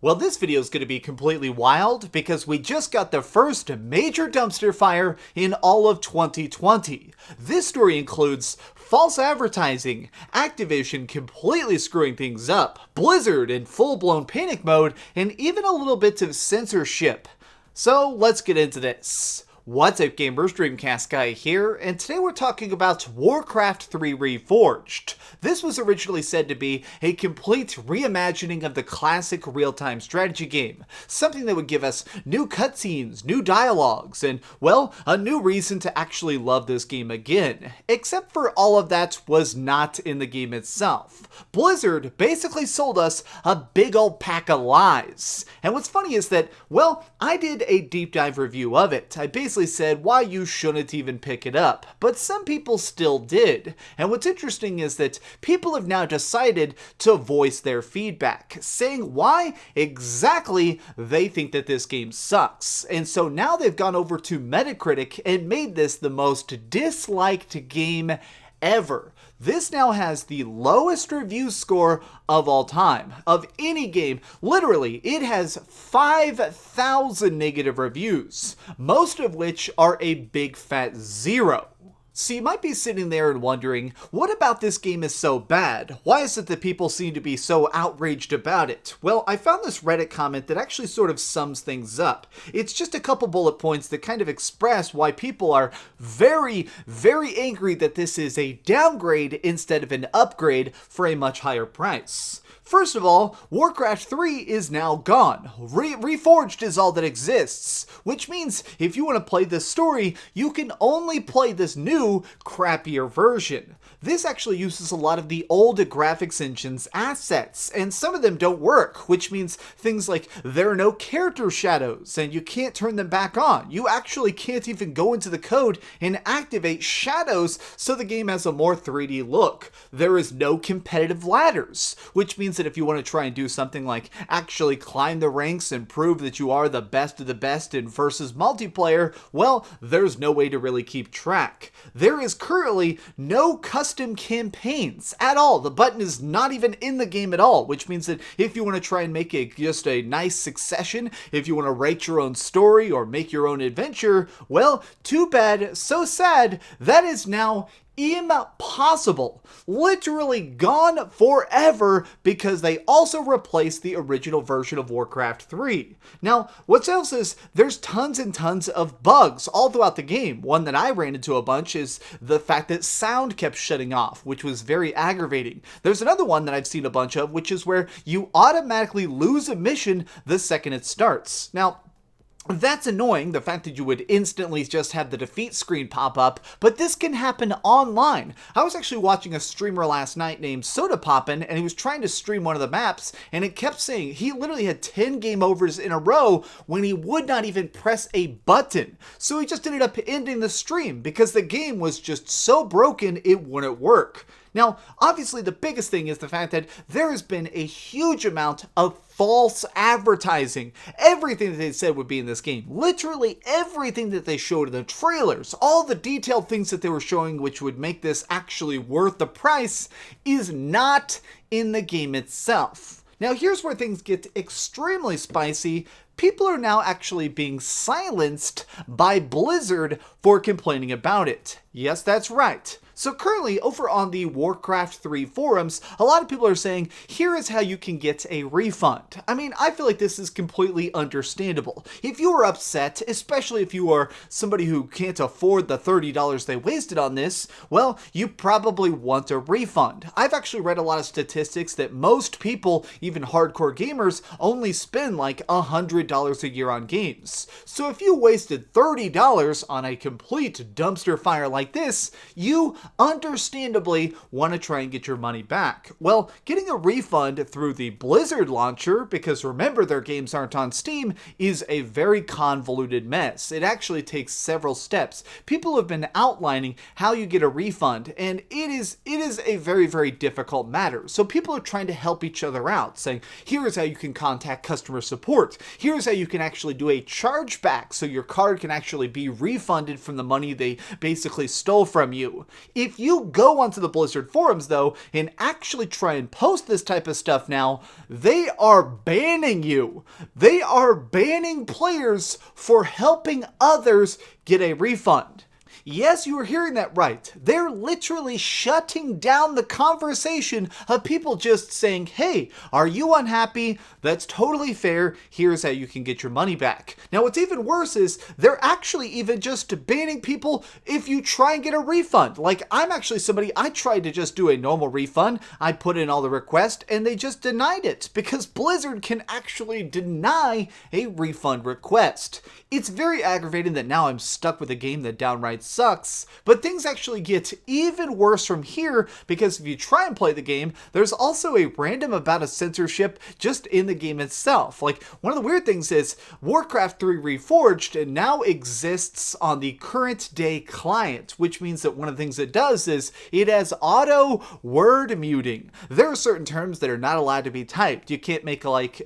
Well, this video is going to be completely wild because we just got the first major dumpster fire in all of 2020. This story includes false advertising, Activision completely screwing things up, Blizzard in full-blown panic mode, and even a little bit of censorship. So let's get into this. What's up gamers, DreamcastGuy here, and today we're talking about Warcraft III Reforged. This was originally said to be a complete reimagining of the classic real-time strategy game, something that would give us new cutscenes, new dialogues, and, well, a new reason to actually love this game again. Except for all of that was not in the game itself. Blizzard basically sold us a big old pack of lies. And what's funny is that, well, I did a deep dive review of it. I basically said why you shouldn't even pick it up, but some people still did. And what's interesting is that people have now decided to voice their feedback, saying why exactly they think that this game sucks. And so now they've gone over to Metacritic and made this the most disliked game ever. This now has the lowest review score of all time, of any game. Literally, it has 5,000 negative reviews, most of which are a big fat 0. So you might be sitting there and wondering, what about this game is so bad? Why is it that people seem to be so outraged about it? Well, I found this Reddit comment that actually sort of sums things up. It's just a couple bullet points that kind of express why people are very, very angry that this is a downgrade instead of an upgrade for a much higher price. First of all, Warcraft 3 is now gone. Reforged is all that exists, which means if you want to play this story, you can only play this new, crappier version. This actually uses a lot of the old graphics engine's assets, and some of them don't work, which means things like there are no character shadows, and you can't turn them back on. You actually can't even go into the code and activate shadows so the game has a more 3D look. There is no competitive ladders, which means that if you want to try and do something like actually climb the ranks and prove that you are the best of the best in versus multiplayer, well, there's no way to really keep track. There is currently no custom campaigns at all. The button is not even in the game at all, which means that if you want to try and make it just a nice succession, if you want to write your own story or make your own adventure, well, too bad, so sad, that is now impossible. Literally gone forever because they also replaced the original version of Warcraft 3. Now, what's else is there's tons and tons of bugs all throughout the game. One that I ran into a bunch is the fact that sound kept shutting off, which was very aggravating. There's another one that I've seen a bunch of, which is where you automatically lose a mission the second it starts. Now, that's annoying, the fact that you would instantly just have the defeat screen pop up, but this can happen online. I was actually watching a streamer last night named Soda Poppin', and he was trying to stream one of the maps, and it kept saying he literally had 10 game overs in a row when he would not even press a button. So he just ended up ending the stream because the game was just so broken it wouldn't work. Now, obviously the biggest thing is the fact that there has been a huge amount of false advertising. Everything that they said would be in this game, literally everything that they showed in the trailers, all the detailed things that they were showing which would make this actually worth the price, is not in the game itself. Now here's where things get extremely spicy. People are now actually being silenced by Blizzard for complaining about it. Yes, that's right. So currently, over on the Warcraft 3 forums, a lot of people are saying, here is how you can get a refund. I mean, I feel like this is completely understandable. If you are upset, especially if you are somebody who can't afford the $30 they wasted on this, well, you probably want a refund. I've actually read a lot of statistics that most people, even hardcore gamers, only spend like $100 a year on games. So if you wasted $30 on a complete dumpster fire like like this, you understandably want to try and get your money back. Well, getting a refund through the Blizzard launcher, because remember their games aren't on Steam, is a very convoluted mess. It actually takes several steps. People have been outlining how you get a refund, and it is a very, very difficult matter. So people are trying to help each other out, saying, here's how you can contact customer support. Here's how you can actually do a chargeback so your card can actually be refunded from the money they basically stole from you. If you go onto the Blizzard forums, though, and actually try and post this type of stuff now, they are banning you. They are banning players for helping others get a refund. Yes, you were hearing that right. They're literally shutting down the conversation of people just saying, hey, are you unhappy? That's totally fair. Here's how you can get your money back. Now, what's even worse is they're actually even just banning people if you try and get a refund. Like, I'm actually somebody, I tried to just do a normal refund. I put in all the requests and they just denied it because Blizzard can actually deny a refund request. It's very aggravating that now I'm stuck with a game that downright sucks, but things actually get even worse from here because if you try and play the game, there's also a random amount of censorship just in the game itself. Like, one of the weird things is Warcraft 3 Reforged now exists on the current day client, which means that one of the things it does is it has auto word muting. There are certain terms that are not allowed to be typed. You can't make like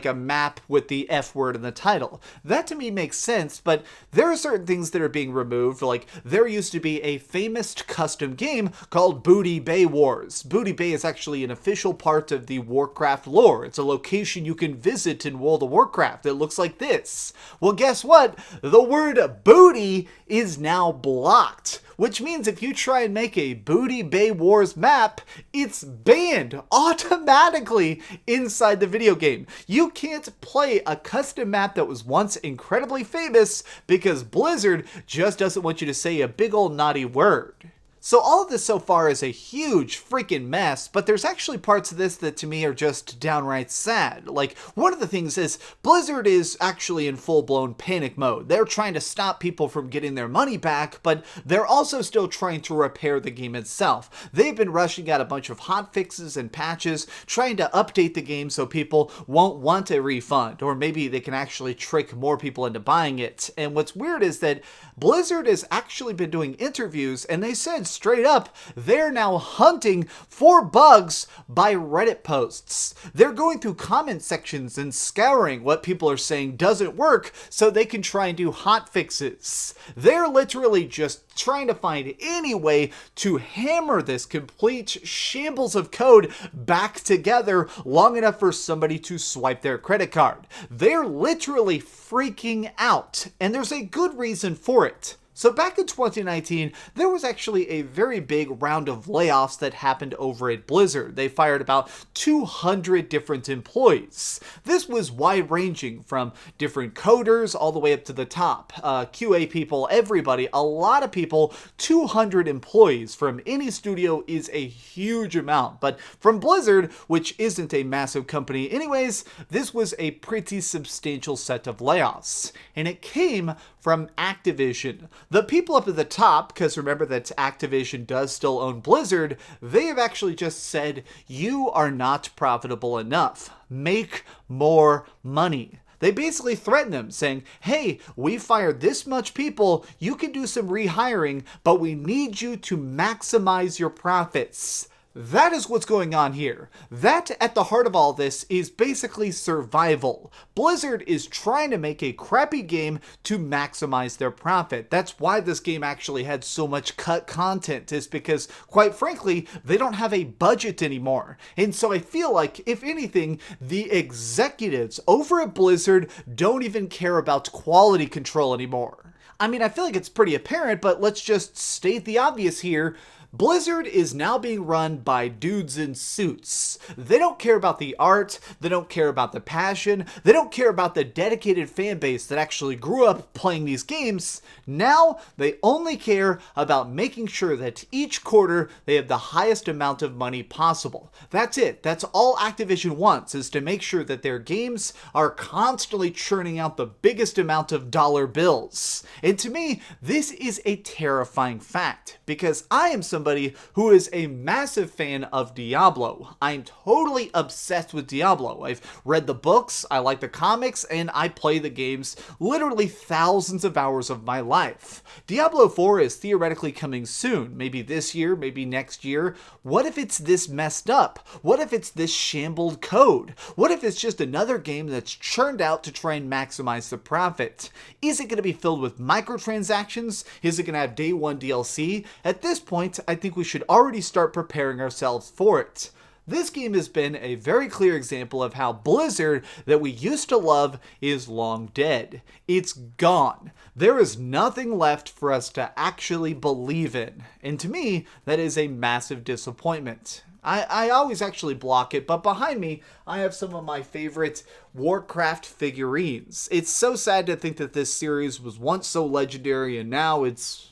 a map with the F word in the title. That to me makes sense, but there are certain things that are being removed. Like, there used to be a famous custom game called Booty Bay Wars. Booty Bay is actually an official part of the Warcraft lore. It's a location you can visit in World of Warcraft. It looks like this. Well, guess what? The word booty is now blocked, which means if you try and make a Booty Bay Wars map, it's banned automatically inside the video game. You can't play a custom map that was once incredibly famous because Blizzard just doesn't want you to say a big old naughty word. So all of this so far is a huge freaking mess, but there's actually parts of this that to me are just downright sad. Like, one of the things is Blizzard is actually in full-blown panic mode. They're trying to stop people from getting their money back, but they're also still trying to repair the game itself. They've been rushing out a bunch of hotfixes and patches, trying to update the game so people won't want a refund, or maybe they can actually trick more people into buying it. And what's weird is that Blizzard has actually been doing interviews, and they said straight up, they're now hunting for bugs by Reddit posts. They're going through comment sections and scouring what people are saying doesn't work so they can try and do hot fixes. They're literally just trying to find any way to hammer this complete shambles of code back together long enough for somebody to swipe their credit card. They're literally freaking out, and there's a good reason for it. So back in 2019, there was actually a very big round of layoffs that happened over at Blizzard. They fired about 200 different employees. This was wide-ranging from different coders all the way up to the top. QA people, everybody, a lot of people, 200 employees from any studio is a huge amount. But from Blizzard, which isn't a massive company anyways, this was a pretty substantial set of layoffs. And it came from Activision. The people up at the top, because remember that Activision does still own Blizzard, they have actually just said, you are not profitable enough. Make more money. They basically threaten them, saying, hey, we fired this much people, you can do some rehiring, but we need you to maximize your profits. That is what's going on here. That, at the heart of all this, is basically survival. Blizzard is trying to make a crappy game to maximize their profit. That's why this game actually had so much cut content, is because, quite frankly, they don't have a budget anymore. And so I feel like, if anything, the executives over at Blizzard don't even care about quality control anymore. I mean, I feel like it's pretty apparent, but let's just state the obvious here. Blizzard is now being run by dudes in suits. They don't care about the art, they don't care about the passion, they don't care about the dedicated fan base that actually grew up playing these games. Now, they only care about making sure that each quarter they have the highest amount of money possible. That's it. That's all Activision wants, is to make sure that their games are constantly churning out the biggest amount of dollar bills. And to me, this is a terrifying fact, because I am somebody who is a massive fan of Diablo. I'm totally obsessed with Diablo. I've read the books, I like the comics, and I play the games literally thousands of hours of my life. Diablo 4 is theoretically coming soon, maybe this year, maybe next year. What if it's this messed up? What if it's this shambled code? What if it's just another game that's churned out to try and maximize the profit? Is it going to be filled with microtransactions? Is it going to have day one DLC? At this point, I think we should already start preparing ourselves for it. This game has been a very clear example of how Blizzard that we used to love is long dead. It's gone. There is nothing left for us to actually believe in. And to me, that is a massive disappointment. I always actually block it, but behind me, I have some of my favorite Warcraft figurines. It's so sad to think that this series was once so legendary and now it's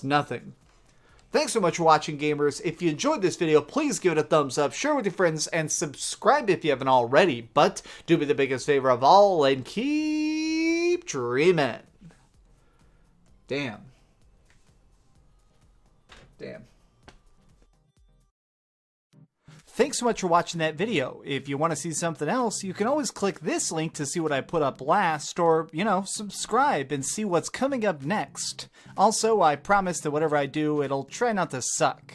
nothing. Thanks so much for watching, gamers. If you enjoyed this video, please give it a thumbs up, share with your friends, and subscribe if you haven't already. But do me the biggest favor of all and keep dreaming. Damn. Thanks so much for watching that video. If you want to see something else, you can always click this link to see what I put up last, or, subscribe and see what's coming up next. Also, I promise that whatever I do, it'll try not to suck.